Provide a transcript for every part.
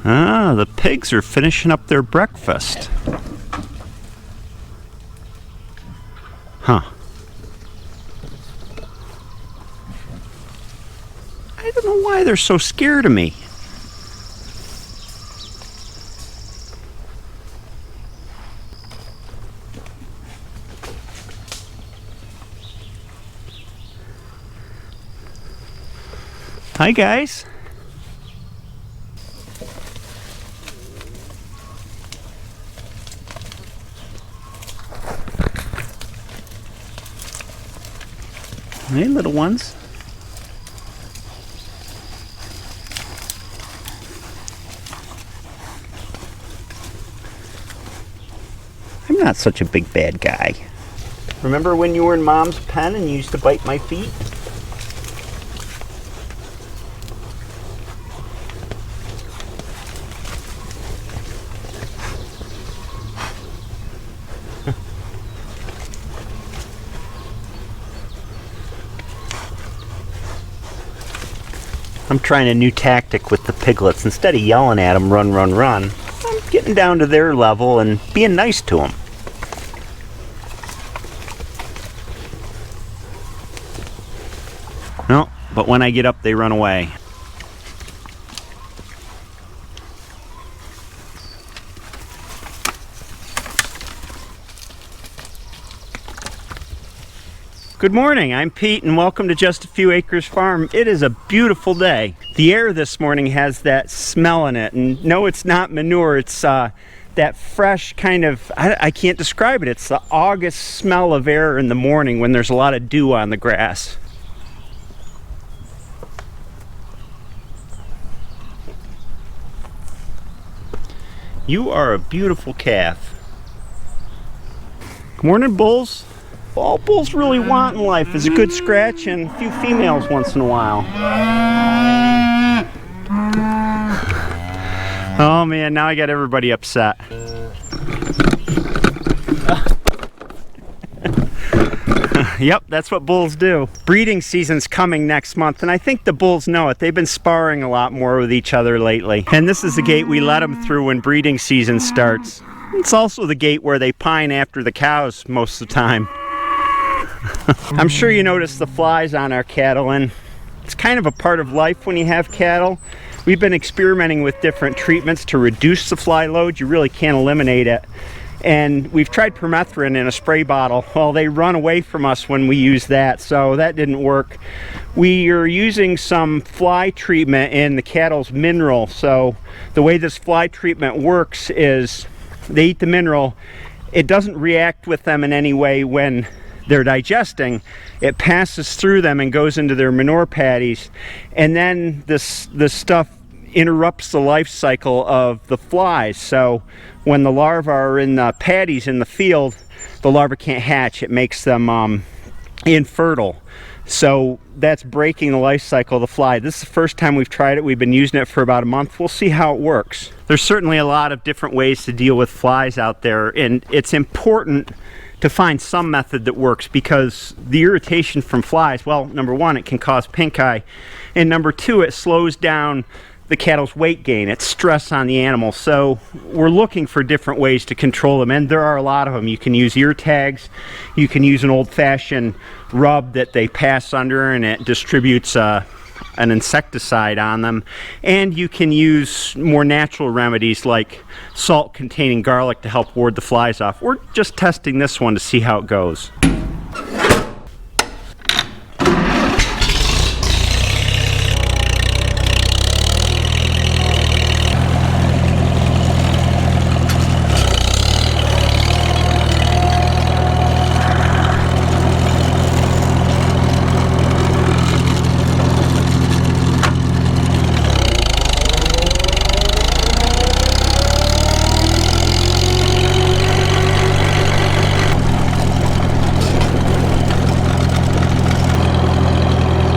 Ah, the pigs are finishing up their breakfast. Huh. I don't know why they're so scared of me. Hi, guys. Hey, little ones. I'm not such a big bad guy. Remember when you were in Mom's pen and you used to bite my feet? I'm trying a new tactic with the piglets. Instead of yelling at them, run, run, run, I'm getting down to their level and being nice to them. No, but when I get up, they run away. Good morning, I'm Pete and welcome to Just a Few Acres Farm. It is a beautiful day. The air this morning has that smell in it, and no, it's not manure, it's that fresh kind of, I can't describe it, it's the August smell of air in the morning when there's a lot of dew on the grass. You are a beautiful calf. Good morning, bulls. All bulls really want in life is a good scratch and a few females once in a while. Oh man, now I got everybody upset. Yep, that's what bulls do. Breeding season's coming next month, and I think the bulls know it. They've been sparring a lot more with each other lately. And this is the gate we let them through when breeding season starts. It's also the gate where they pine after the cows most of the time. I'm sure you notice the flies on our cattle, and it's kind of a part of life when you have cattle. We've been experimenting with different treatments to reduce the fly load. You really can't eliminate it. And we've tried permethrin in a spray bottle. Well, they run away from us when we use that, so that didn't work. We are using some fly treatment in the cattle's mineral. So the way this fly treatment works is they eat the mineral. It doesn't react with them in any way when they're digesting. It passes through them and goes into their manure patties, and then this stuff interrupts the life cycle of the flies. So when the larvae are in the patties in the field, the larvae can't hatch. It makes them infertile. So that's breaking the life cycle of the fly. This is the first time we've tried it. We've been using it for about a month. We'll see how it works. There's certainly a lot of different ways to deal with flies out there, and it's important to find some method that works, because the irritation from flies, well, number one, it can cause pink eye, and number two, it slows down the cattle's weight gain. It's stress on the animal. So we're looking for different ways to control them, and there are a lot of them. You can use ear tags, you can use an old-fashioned rub that they pass under and it distributes an insecticide on them, and you can use more natural remedies like salt containing garlic to help ward the flies off. We're just testing this one to see how it goes.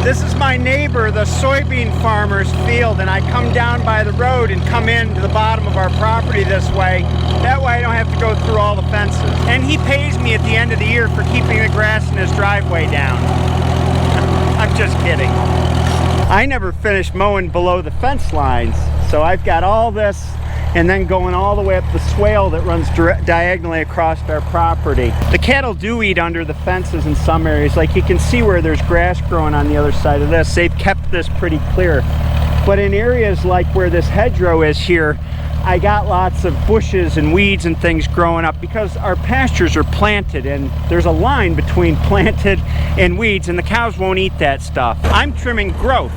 This is my neighbor, the soybean farmer's field, and I come down by the road and come into the bottom of our property this way. That way I don't have to go through all the fences. And he pays me at the end of the year for keeping the grass in his driveway down. I'm just kidding. I never finished mowing below the fence lines, so I've got all this and then going all the way up the swale that runs diagonally across our property. The cattle do eat under the fences in some areas. Like you can see where there's grass growing on the other side of this. They've kept this pretty clear. But in areas like where this hedgerow is here, I got lots of bushes and weeds and things growing up because our pastures are planted and there's a line between planted and weeds, and the cows won't eat that stuff. I'm trimming growth,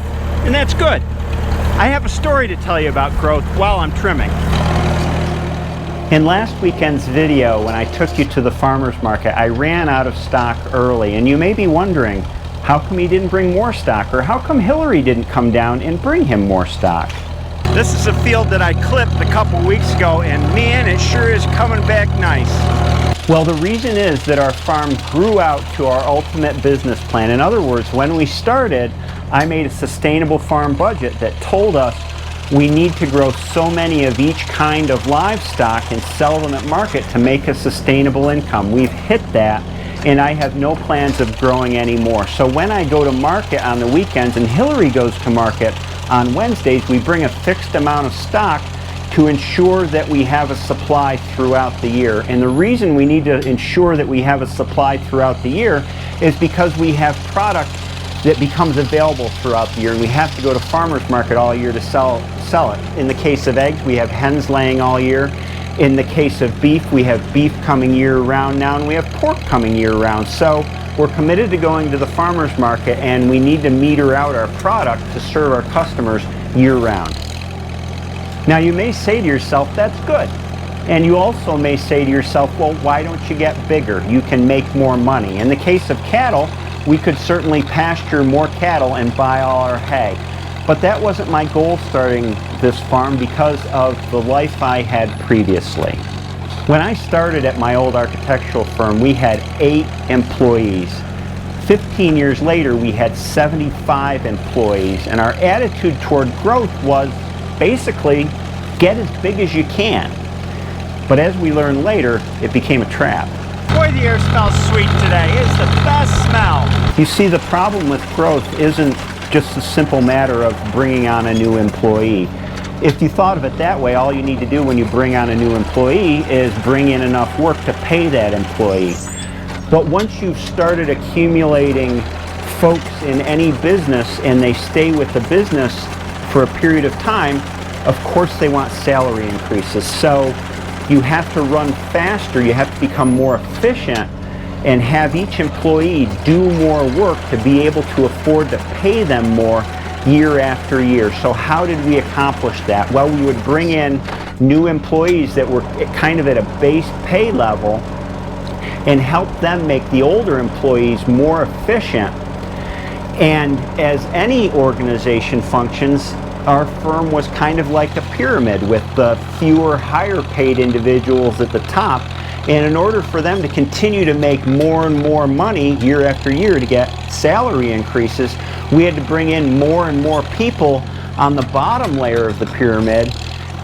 and that's good. I have a story to tell you about growth while I'm trimming. In last weekend's video, when I took you to the farmer's market, I ran out of stock early, and you may be wondering, how come he didn't bring more stock, or how come Hillary didn't come down and bring him more stock? This is a field that I clipped a couple weeks ago, and man, it sure is coming back nice. Well, the reason is that our farm grew out to our ultimate business plan. In other words, when we started, I made a sustainable farm budget that told us we need to grow so many of each kind of livestock and sell them at market to make a sustainable income. We've hit that, and I have no plans of growing any more. So when I go to market on the weekends and Hillary goes to market on Wednesdays, we bring a fixed amount of stock to ensure that we have a supply throughout the year. And the reason we need to ensure that we have a supply throughout the year is because we have product that becomes available throughout the year, and we have to go to farmers market all year to sell it. In the case of eggs, we have hens laying all year. In the case of beef, we have beef coming year round now, and we have pork coming year round. So we're committed to going to the farmers market, and we need to meter out our product to serve our customers year round. Now you may say to yourself, that's good. And you also may say to yourself, well, why don't you get bigger? You can make more money. In the case of cattle, we could certainly pasture more cattle and buy all our hay. But that wasn't my goal starting this farm because of the life I had previously. When I started at my old architectural firm, we had 8 employees. 15 years later, we had 75 employees, and our attitude toward growth was basically get as big as you can. But as we learned later, it became a trap. Boy, the air smells sweet today. It's the best smell. You see, the problem with growth isn't just a simple matter of bringing on a new employee. If you thought of it that way, all you need to do when you bring on a new employee is bring in enough work to pay that employee. But once you've started accumulating folks in any business and they stay with the business for a period of time, of course they want salary increases. So you have to run faster, you have to become more efficient, and have each employee do more work to be able to afford to pay them more year after year. So how did we accomplish that? Well, we would bring in new employees that were kind of at a base pay level and help them make the older employees more efficient. And as any organization functions, our firm was kind of like a pyramid with the fewer higher paid individuals at the top. And in order for them to continue to make more and more money year after year to get salary increases, we had to bring in more and more people on the bottom layer of the pyramid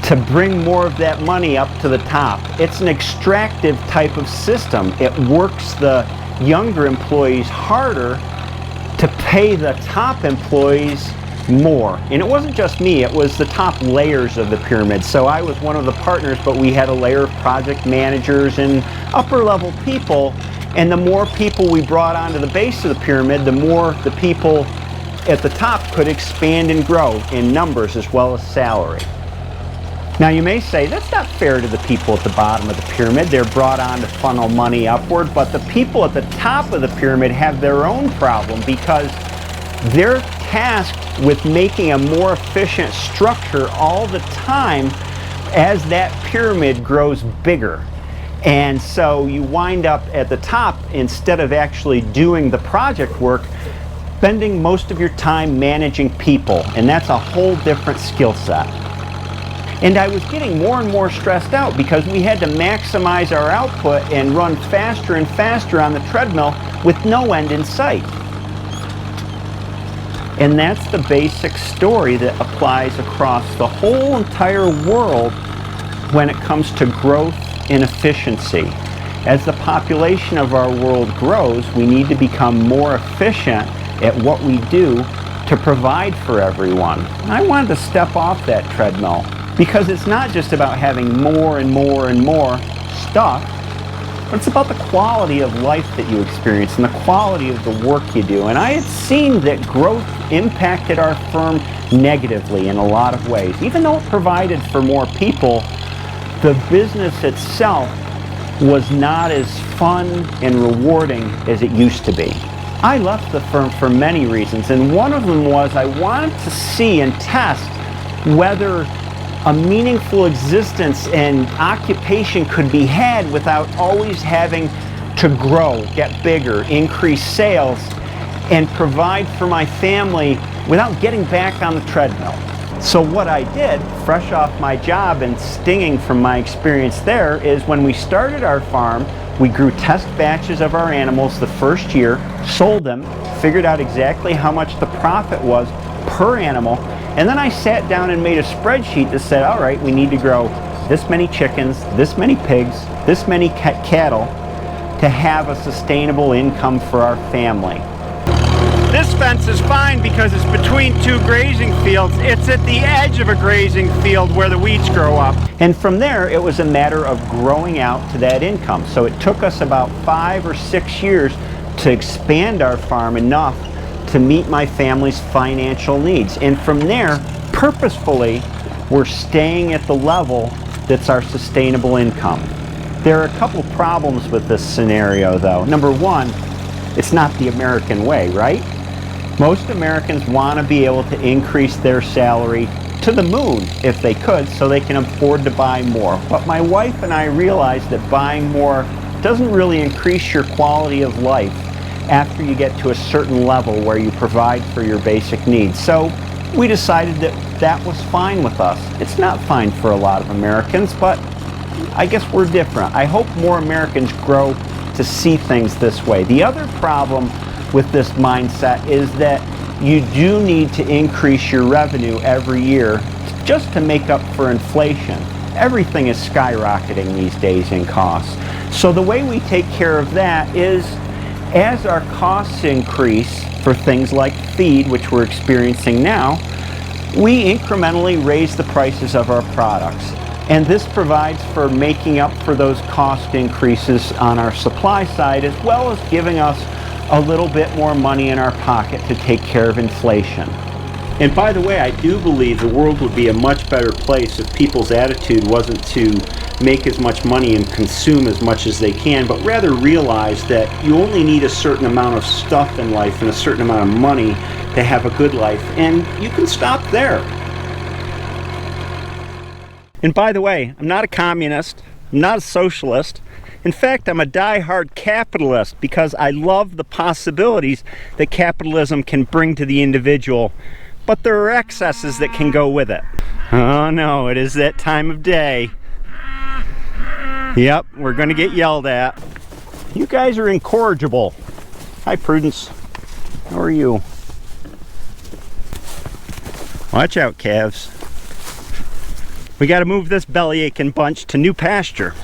to bring more of that money up to the top. It's an extractive type of system. It works the younger employees harder to pay the top employees more. And it wasn't just me, it was the top layers of the pyramid. So I was one of the partners, but we had a layer of project managers and upper level people. And the more people we brought onto the base of the pyramid, the more the people at the top could expand and grow in numbers as well as salary. Now you may say, that's not fair to the people at the bottom of the pyramid. They're brought on to funnel money upward, but the people at the top of the pyramid have their own problem because they're tasked with making a more efficient structure all the time as that pyramid grows bigger. And so you wind up at the top, instead of actually doing the project work, spending most of your time managing people, and that's a whole different skill set. And I was getting more and more stressed out because we had to maximize our output and run faster and faster on the treadmill with no end in sight. And that's the basic story that applies across the whole entire world when it comes to growth and efficiency. As the population of our world grows, we need to become more efficient at what we do to provide for everyone. I wanted to step off that treadmill because it's not just about having more and more and more stuff, but it's about the quality of life that you experience and the quality of the work you do. And I had seen that growth impacted our firm negatively in a lot of ways. Even though it provided for more people, the business itself was not as fun and rewarding as it used to be. I left the firm for many reasons, and one of them was I wanted to see and test whether a meaningful existence and occupation could be had without always having to grow, get bigger, increase sales, and provide for my family without getting back on the treadmill. So what I did, fresh off my job and stinging from my experience there, is when we started our farm, we grew test batches of our animals the first year, sold them, figured out exactly how much the profit was per animal, and then I sat down and made a spreadsheet that said, all right, we need to grow this many chickens, this many pigs, this many cattle to have a sustainable income for our family. This fence is fine because it's between two grazing fields. It's at the edge of a grazing field where the weeds grow up. And from there, it was a matter of growing out to that income. So it took us about 5 or 6 years to expand our farm enough to meet my family's financial needs. And from there, purposefully, we're staying at the level that's our sustainable income. There are a couple problems with this scenario, though. Number one, it's not the American way, right? Most Americans want to be able to increase their salary to the moon if they could, so they can afford to buy more. But my wife and I realized that buying more doesn't really increase your quality of life after you get to a certain level where you provide for your basic needs. So we decided that that was fine with us. It's not fine for a lot of Americans, but I guess we're different. I hope more Americans grow to see things this way. The other problem with this mindset is that you do need to increase your revenue every year just to make up for inflation. Everything is skyrocketing these days in costs. So the way we take care of that is, as our costs increase for things like feed, which we're experiencing now, we incrementally raise the prices of our products. And this provides for making up for those cost increases on our supply side, as well as giving us a little bit more money in our pocket to take care of inflation. And by the way, I do believe the world would be a much better place if people's attitude wasn't to make as much money and consume as much as they can, but rather realize that you only need a certain amount of stuff in life and a certain amount of money to have a good life, and you can stop there. And by the way, I'm not a communist, I'm not a socialist. In fact, I'm a die-hard capitalist because I love the possibilities that capitalism can bring to the individual, but there are excesses that can go with it. Oh no, it is that time of day. Yep, we're gonna get yelled at. You guys are incorrigible. Hi, Prudence. How are you? Watch out, calves. We gotta move this belly aching bunch to new pasture.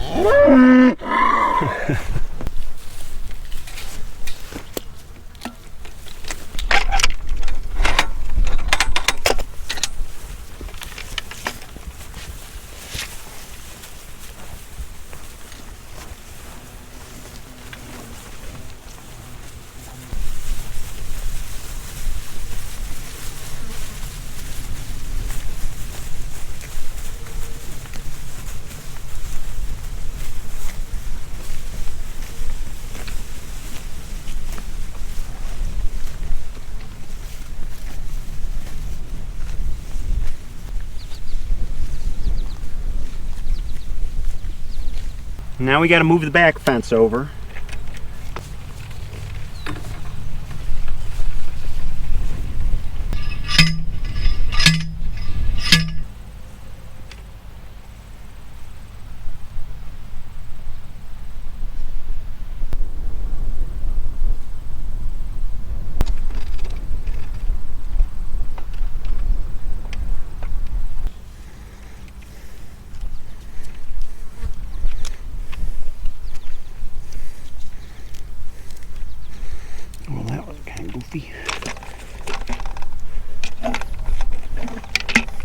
Now we got to move the back fence over.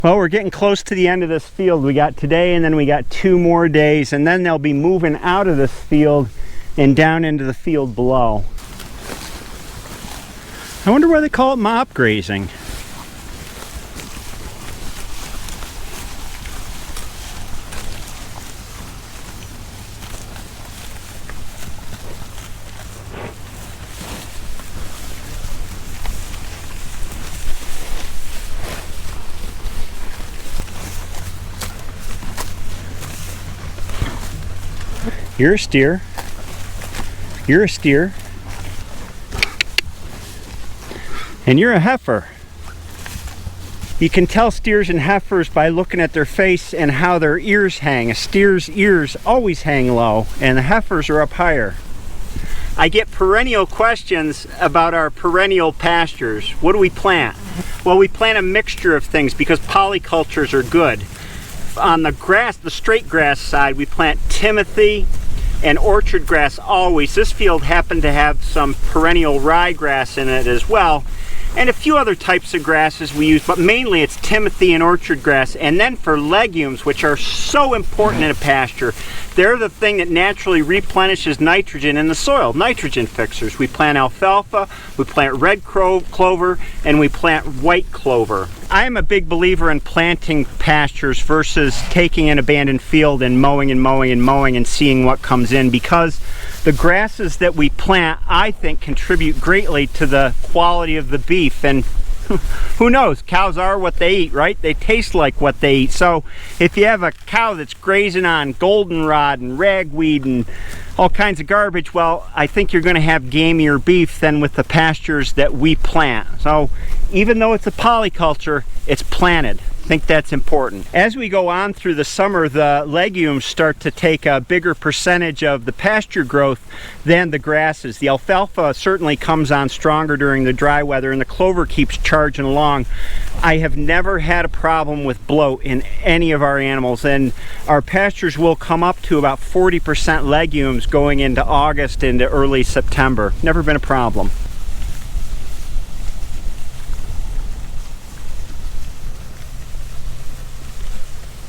Well, we're getting close to the end of this field. We got today and then we got 2 more days, and then they'll be moving out of this field and down into the field below. I wonder why they call it mop grazing. You're a steer. You're a steer. And you're a heifer. You can tell steers and heifers by looking at their face and how their ears hang. A steer's ears always hang low, and the heifers are up higher. I get perennial questions about our perennial pastures. What do we plant? Well, we plant a mixture of things because polycultures are good. On the grass, the straight grass side, we plant timothy and orchard grass always. This field happened to have some perennial ryegrass in it as well, and a few other types of grasses we use, but mainly it's timothy and orchard grass. And then for legumes, which are so important in a pasture, they're the thing that naturally replenishes nitrogen in the soil, nitrogen fixers. We plant alfalfa, we plant red clover, and we plant white clover. I am a big believer in planting pastures versus taking an abandoned field and mowing and mowing and mowing and seeing what comes in, because the grasses that we plant, I think, contribute greatly to the quality of the beef. And who knows, cows are what they eat, right? They taste like what they eat. So if you have a cow that's grazing on goldenrod and ragweed and all kinds of garbage, well, I think you're going to have gamier beef than with the pastures that we plant. So even though it's a polyculture, it's planted. I think that's important. As we go on through the summer, the legumes start to take a bigger percentage of the pasture growth than the grasses. The alfalfa certainly comes on stronger during the dry weather, and the clover keeps charging along. I have never had a problem with bloat in any of our animals, and our pastures will come up to about 40% legumes going into August into early September. Never been a problem.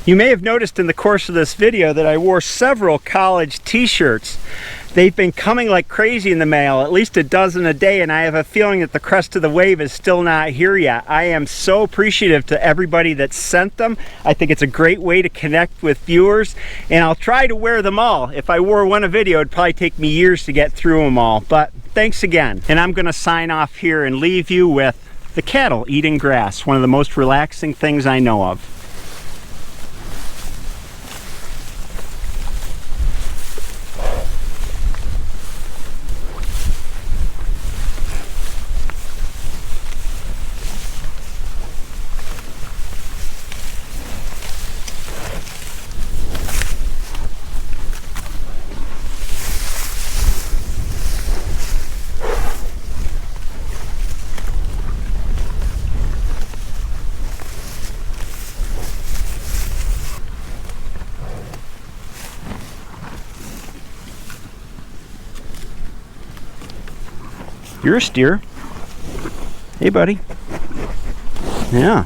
You may have noticed in the course of this video that I wore several college t-shirts. They've been coming like crazy in the mail, at least a dozen a day, and I have a feeling that the crest of the wave is still not here yet. I am so appreciative to everybody that sent them. I think it's a great way to connect with viewers, and I'll try to wear them all. If I wore one a video, it'd probably take me years to get through them all, but thanks again. And I'm gonna sign off here and leave you with the cattle eating grass, one of the most relaxing things I know of. You're a steer. Hey, buddy. Yeah.